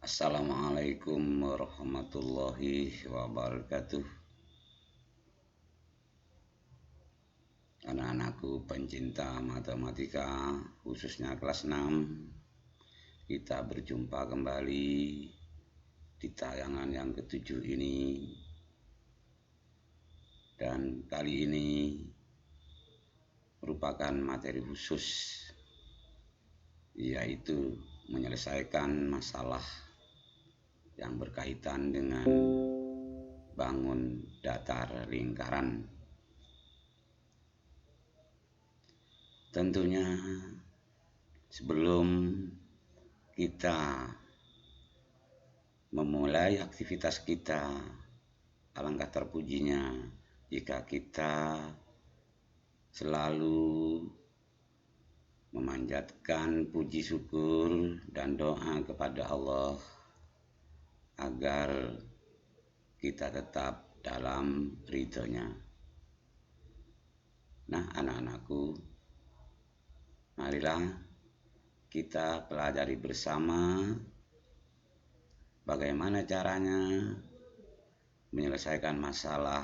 Assalamualaikum warahmatullahi wabarakatuh. Anak-anakku pencinta matematika, khususnya kelas 6, kita berjumpa kembali di tayangan yang ke-7 ini. Dan kali ini merupakan materi khusus, yaitu menyelesaikan masalah yang berkaitan dengan bangun datar lingkaran. Tentunya sebelum kita memulai aktivitas kita, alangkah terpujinya jika kita selalu memanjatkan puji syukur dan doa kepada Allah agar kita tetap dalam ridhonya. Nah, anak-anakku, marilah kita pelajari bersama bagaimana caranya menyelesaikan masalah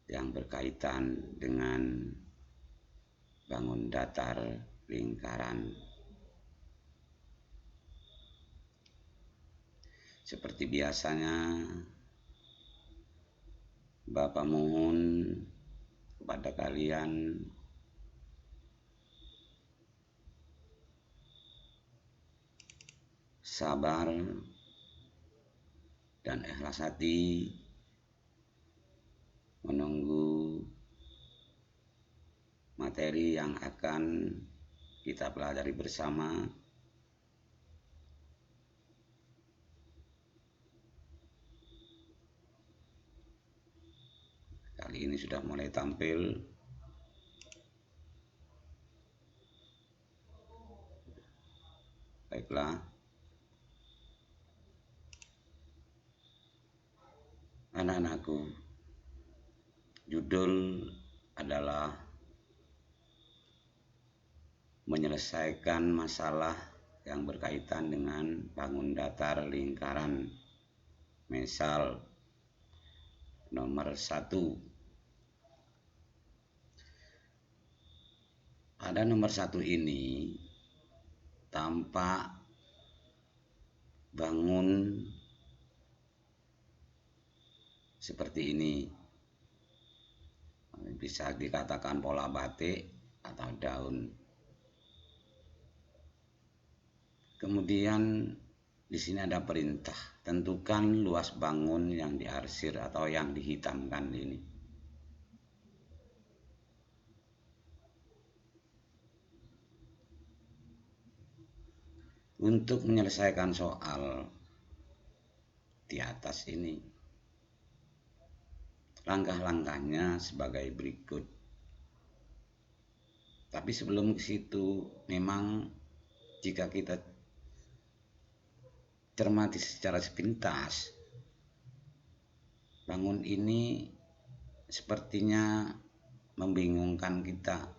yang berkaitan dengan bangun datar lingkaran. Seperti biasanya, Bapak mohon kepada kalian sabar dan ikhlas hati menunggu materi yang akan kita pelajari bersama. Kali ini sudah mulai tampil. Baiklah, anak-anakku, judul adalah menyelesaikan masalah yang berkaitan dengan bangun datar lingkaran. Misal nomor 1. Pada nomor 1 ini tampak bangun seperti ini. Bisa dikatakan pola batik atau daun. Kemudian di sini ada perintah, tentukan luas bangun yang diarsir atau yang dihitamkan ini. Untuk menyelesaikan soal di atas ini, langkah-langkahnya sebagai berikut. Tapi sebelum ke situ, memang jika kita cermati secara sepintas, bangun ini sepertinya membingungkan kita.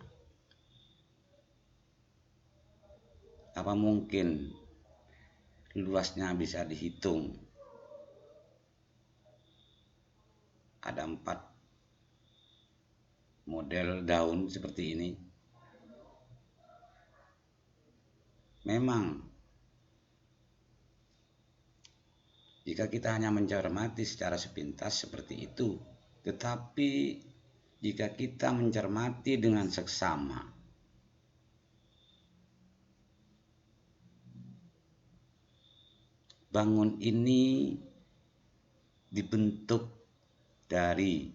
Apa mungkin luasnya bisa dihitung? Ada 4 model daun seperti ini. Memang jika kita hanya mencermati secara sepintas seperti itu, tetapi jika kita mencermati dengan seksama, bangun ini dibentuk dari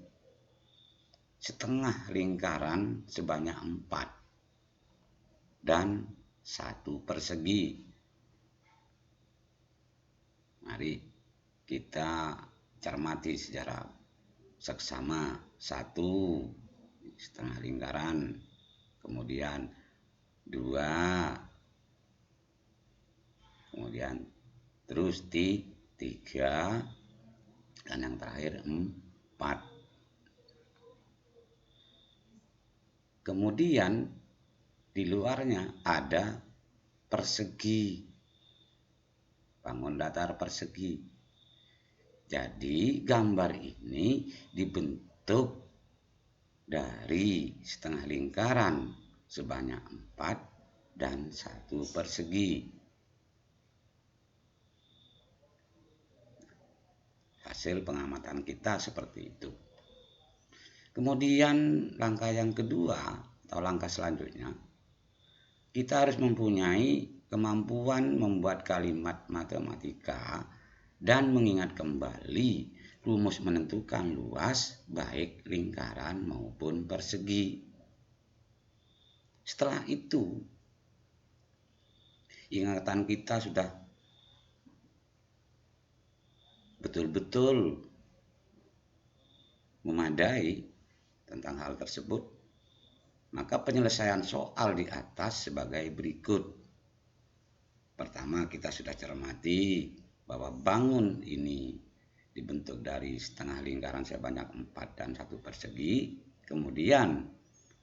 setengah lingkaran sebanyak 4 dan 1 persegi. Mari kita cermati secara seksama. 1 setengah lingkaran, kemudian 2, kemudian terus 3, dan yang terakhir 4. Kemudian di luarnya ada persegi. bangun datar persegi. Jadi gambar ini dibentuk dari setengah lingkaran sebanyak 4 dan 1 persegi. Hasil pengamatan kita seperti itu. Kemudian langkah yang kedua atau langkah selanjutnya, kita harus mempunyai kemampuan membuat kalimat matematika dan mengingat kembali rumus menentukan luas baik lingkaran maupun persegi. Setelah itu, ingatan kita sudah betul-betul memadai tentang hal tersebut, maka penyelesaian soal di atas sebagai berikut. Pertama, kita sudah cermati bahwa bangun ini dibentuk dari setengah lingkaran sebanyak 4 dan 1 persegi. Kemudian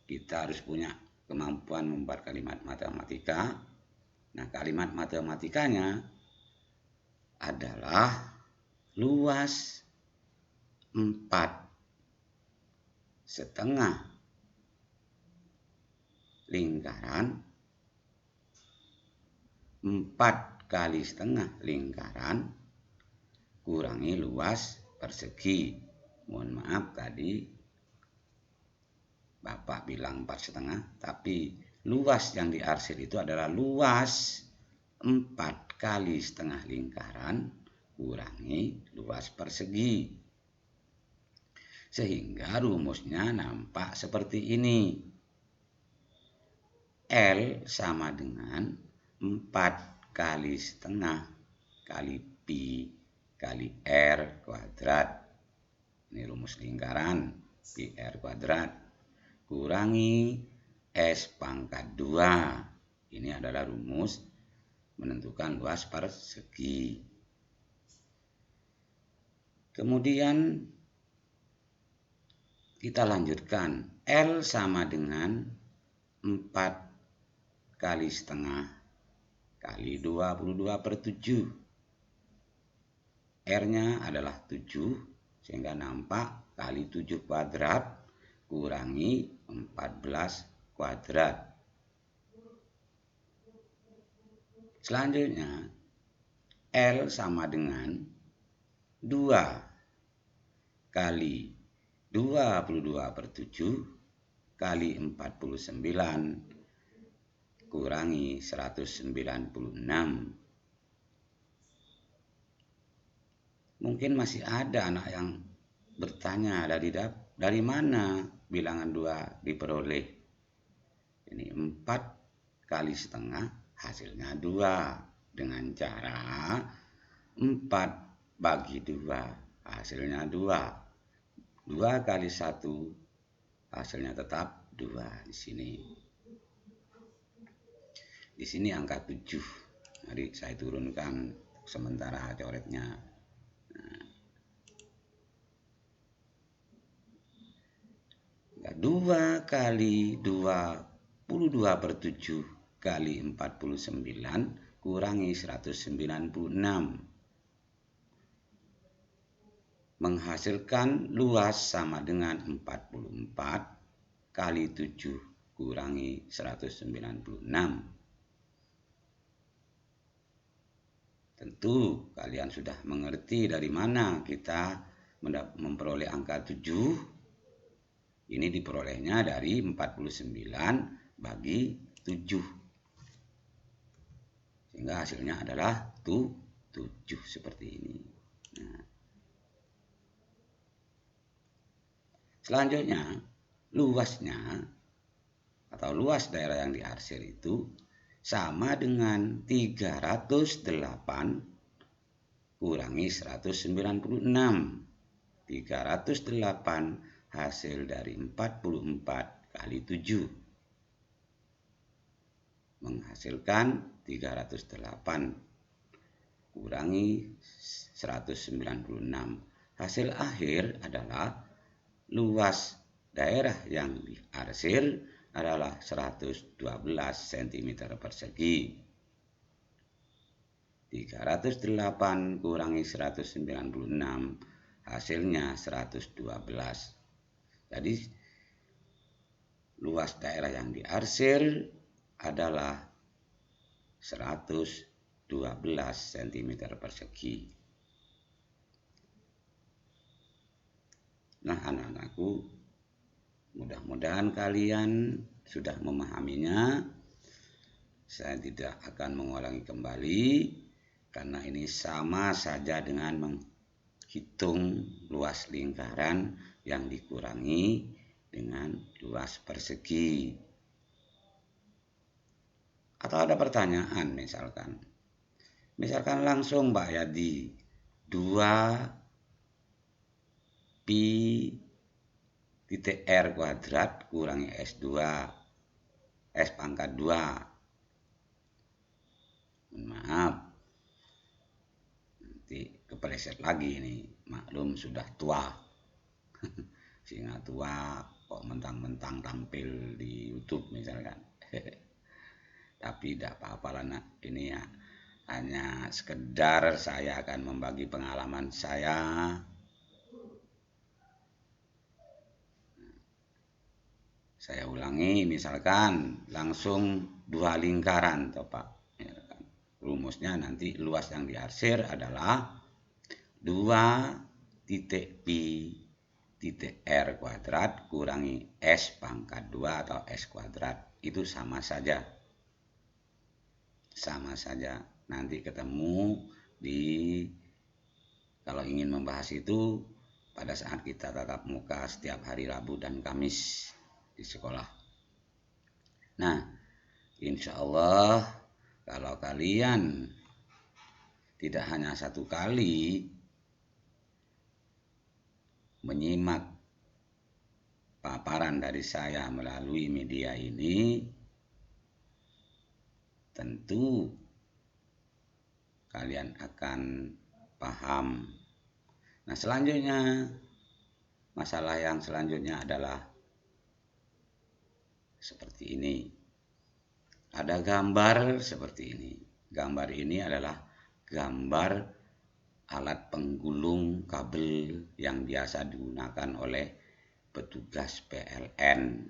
kita harus punya kemampuan membuat kalimat matematika. Nah, kalimat matematikanya adalah luas 4,5 lingkaran 4 kali setengah lingkaran kurangi luas persegi. Mohon maaf, tadi Bapak bilang 4,5, tapi luas yang diarsir itu adalah luas 4 kali setengah lingkaran kurangi luas persegi. Sehingga rumusnya nampak seperti ini. L sama dengan 4 kali setengah kali pi kali R kuadrat. Ini rumus lingkaran, pi R kuadrat kurangi S pangkat 2. Ini adalah rumus menentukan luas persegi. Kemudian kita lanjutkan. L sama dengan 4 kali setengah kali 22/7. R-nya adalah 7, sehingga nampak kali 7 kuadrat kurangi 14 kuadrat. Selanjutnya, L sama dengan 2 kali 22/7 kali 49 kurangi 196. Mungkin masih ada anak yang bertanya, dari mana bilangan 2 diperoleh? Ini 4 kali setengah hasilnya 2. Dengan cara 4 bagi 2 hasilnya 2. 2 kali 1 hasilnya tetap 2 di sini. Di sini angka 7. Jadi saya turunkan sementara coretnya. Nah, 2 kali 22/7 kali 49 kurangi 196 menghasilkan luas sama dengan 44 kali 7 kurangi 196. Tentu kalian sudah mengerti dari mana kita memperoleh angka 7. Ini diperolehnya dari 49 bagi 7. Sehingga hasilnya adalah 7 seperti ini. Nah, selanjutnya, luasnya atau luas daerah yang diarsir itu sama dengan 308 kurangi 196. 308 hasil dari 44 kali 7 menghasilkan 308 kurangi 196. Hasil akhir adalah luas daerah yang diarsir adalah 112 cm persegi. 308 kurangi 196, hasilnya 112. Jadi luas daerah yang diarsir adalah 112 cm persegi. Nah, anak-anakku, mudah-mudahan kalian sudah memahaminya. Saya tidak akan mengulangi kembali karena ini sama saja dengan menghitung luas lingkaran yang dikurangi dengan luas persegi. Atau ada pertanyaan misalkan langsung Mbak Yadi, 2 pi titik R kuadrat kurangi S2 S pangkat 2. Maaf, nanti kepleset lagi ini, maklum sudah tua. Singa tua kok mentang-mentang tampil di YouTube misalkan. Tapi tidak apa-apa lah nak, ini ya hanya sekedar saya akan membagi pengalaman saya. Saya ulangi, misalkan langsung 2 lingkaran toh Pak. Rumusnya nanti luas yang diarsir adalah 2 titik pi titik R kuadrat kurangi S pangkat 2 atau S kuadrat. Itu sama saja. Sama saja. Nanti ketemu kalau ingin membahas itu pada saat kita tatap muka setiap hari Rabu dan Kamis di sekolah. Nah, insya Allah kalau kalian tidak hanya satu kali menyimak paparan dari saya melalui media ini, tentu kalian akan paham. Nah, selanjutnya, masalah yang selanjutnya adalah seperti ini. Ada gambar seperti ini. Gambar ini adalah gambar alat penggulung kabel yang biasa digunakan oleh petugas PLN.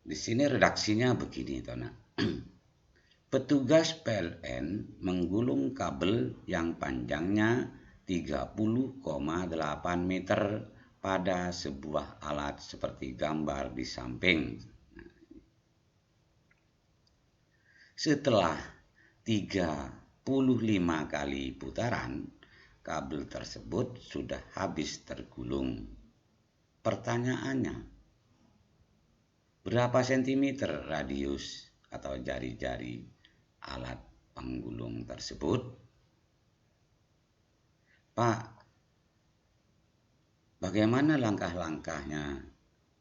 Di sini redaksinya begini, Tona. Petugas PLN menggulung kabel yang panjangnya 30,8 meter pada sebuah alat seperti gambar di samping. Setelah 35 kali putaran, kabel tersebut sudah habis tergulung. Pertanyaannya, berapa sentimeter radius atau jari-jari alat penggulung tersebut? Pak, bagaimana langkah-langkahnya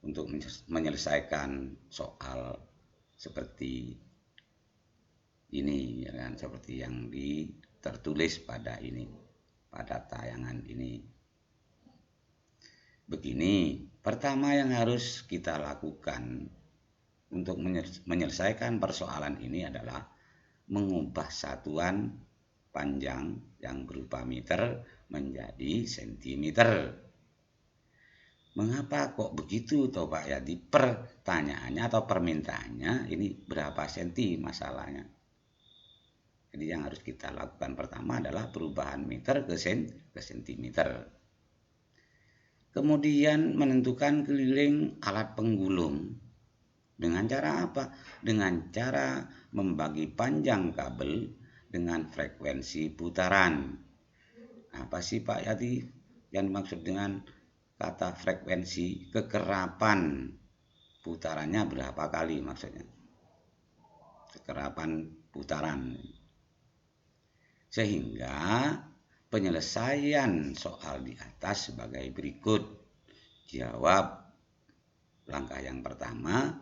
untuk menyelesaikan soal seperti ini, ya kan? Seperti yang tertulis pada tayangan ini. Begini, pertama yang harus kita lakukan untuk menyelesaikan persoalan ini adalah mengubah satuan panjang yang berupa meter menjadi sentimeter. Mengapa kok begitu toh Pak Yadi? Pertanyaannya atau permintaannya ini berapa senti masalahnya. Jadi yang harus kita lakukan pertama adalah perubahan meter ke sentimeter. Kemudian menentukan keliling alat penggulung. Dengan cara apa? Dengan cara membagi panjang kabel dengan frekuensi putaran. Apa sih Pak Yati yang dimaksud dengan kata frekuensi? Kekerapan putarannya berapa kali maksudnya? Kekerapan putaran. Sehingga penyelesaian soal di atas sebagai berikut. Jawab. Langkah yang pertama,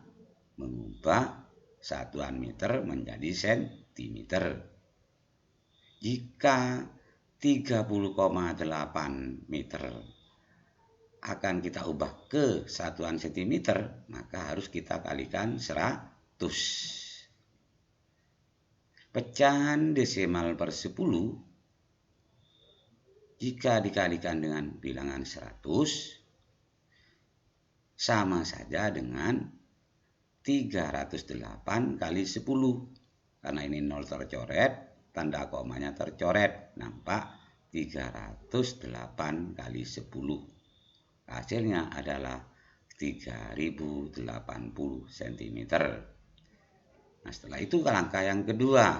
mengubah satuan meter menjadi sentimeter. Jika 30,8 meter akan kita ubah ke satuan sentimeter, maka harus kita kalikan 100. Pecahan desimal per 10 jika dikalikan dengan bilangan 100 sama saja dengan 308 kali 10. Karena ini 0 tercoret, tanda komanya tercoret, nampak 308 kali 10. Hasilnya adalah 3080 cm. Nah, setelah itu langkah yang kedua.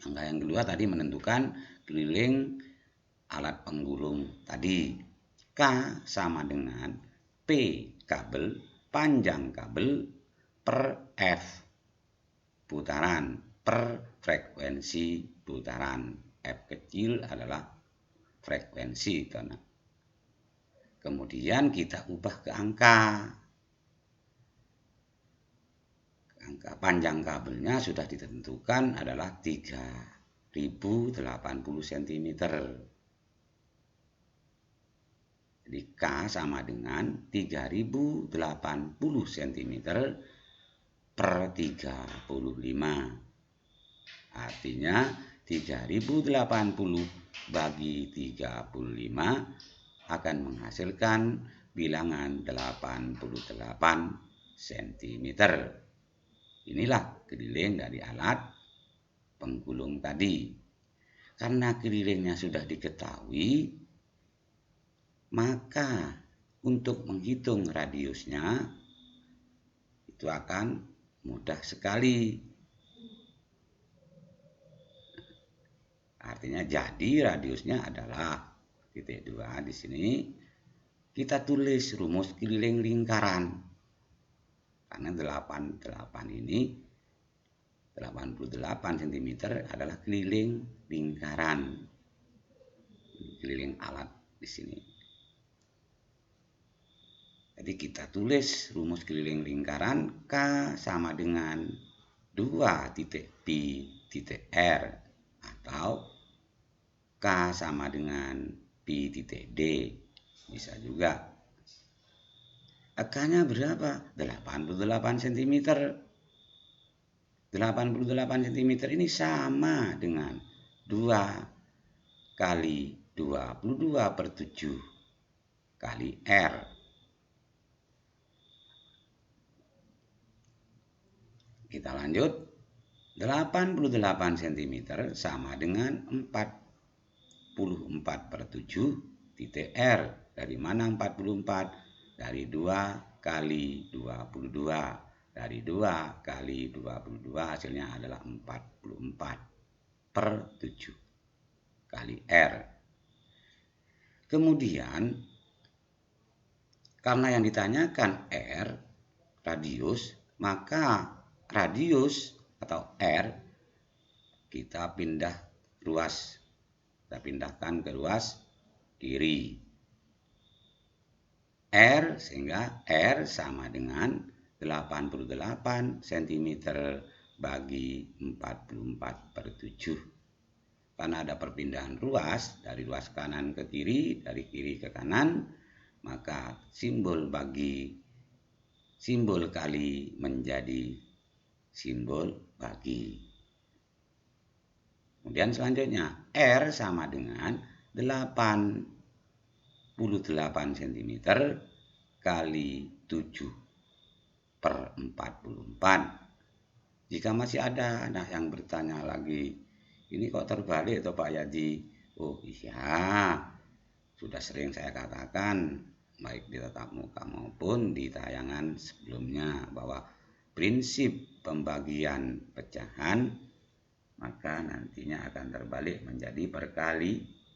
Langkah yang kedua tadi menentukan keliling alat penggulung tadi. K sama dengan P kabel, panjang kabel, per F putaran, per frekuensi putaran. F kecil adalah frekuensi. Kemudian kita ubah ke angka. Angka panjang kabelnya sudah ditentukan adalah 3080 cm. Jadi K sama dengan 3080 cm per 35. Artinya 3080 bagi 35 akan menghasilkan bilangan 88 cm. Inilah keliling dari alat penggulung tadi. Karena kelilingnya sudah diketahui, maka untuk menghitung radiusnya itu akan mudah sekali. Artinya jadi radiusnya adalah titik 2 di sini. Kita tulis rumus keliling lingkaran. Karena 88 ini 88 cm adalah keliling lingkaran. Keliling alat di sini. Jadi kita tulis rumus keliling lingkaran K sama dengan 2 titik P titik R atau K sama dengan P titik D. Bisa juga. K-nya berapa? 88 cm. 88 cm ini sama dengan 2 kali 22 per 7 kali R. Kita lanjut. 88 cm sama dengan 44 per 7 titik R. Dari mana 44? Dari 2 kali 22. Dari 2 kali 22 hasilnya adalah 44 per 7 kali R. Kemudian, karena yang ditanyakan R, radius, maka radius atau R kita pindahkan ke ruas kiri. R sehingga R sama dengan 88 cm bagi 44 per 7. Karena ada perpindahan ruas dari ruas kanan ke kiri, dari kiri ke kanan, maka simbol kali menjadi simbol bagi. Kemudian selanjutnya R sama dengan 88 cm kali 7 per 44. Jika masih ada anak yang bertanya lagi, ini kok terbalik atau Pak Yadi? Oh iya, sudah sering saya katakan baik di tatap muka maupun di tayangan sebelumnya bahwa prinsip pembagian pecahan maka nantinya akan terbalik menjadi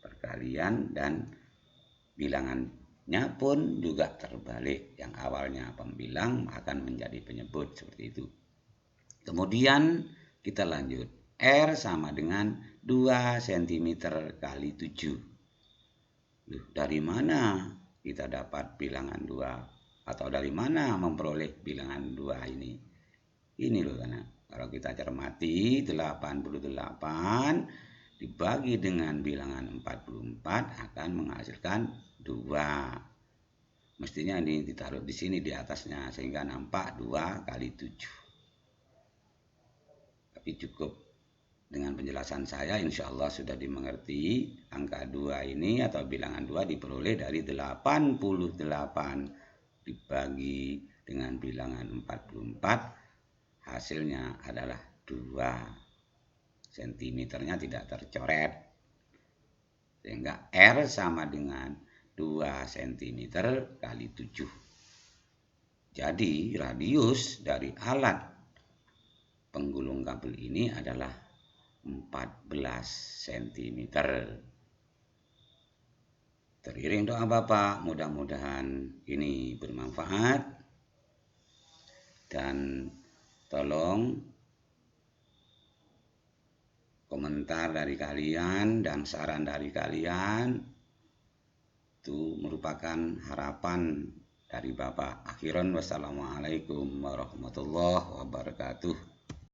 perkalian dan bilangannya pun juga terbalik. Yang awalnya pembilang akan menjadi penyebut seperti itu. Kemudian kita lanjut. R sama dengan 2 cm kali 7. Dari mana kita dapat bilangan 2? Atau dari mana memperoleh bilangan 2 ini? Ini loh karena kalau kita cermati 88 dibagi dengan bilangan 44 akan menghasilkan 2. Mestinya ini ditaruh di sini di atasnya sehingga nampak 2 kali 7. Tapi cukup dengan penjelasan saya insya Allah sudah dimengerti. Angka 2 ini atau bilangan 2 diperoleh dari 88 dibagi dengan bilangan 44, hasilnya adalah 2. Sentimeternya tidak tercoret, sehingga R sama dengan 2 cm kali 7. Jadi radius dari alat penggulung kabel ini adalah 14 cm. Teriring doa Bapak, mudah-mudahan ini bermanfaat, dan tolong komentar dari kalian dan saran dari kalian itu merupakan harapan dari Bapak. Akhiran wassalamualaikum warahmatullahi wabarakatuh.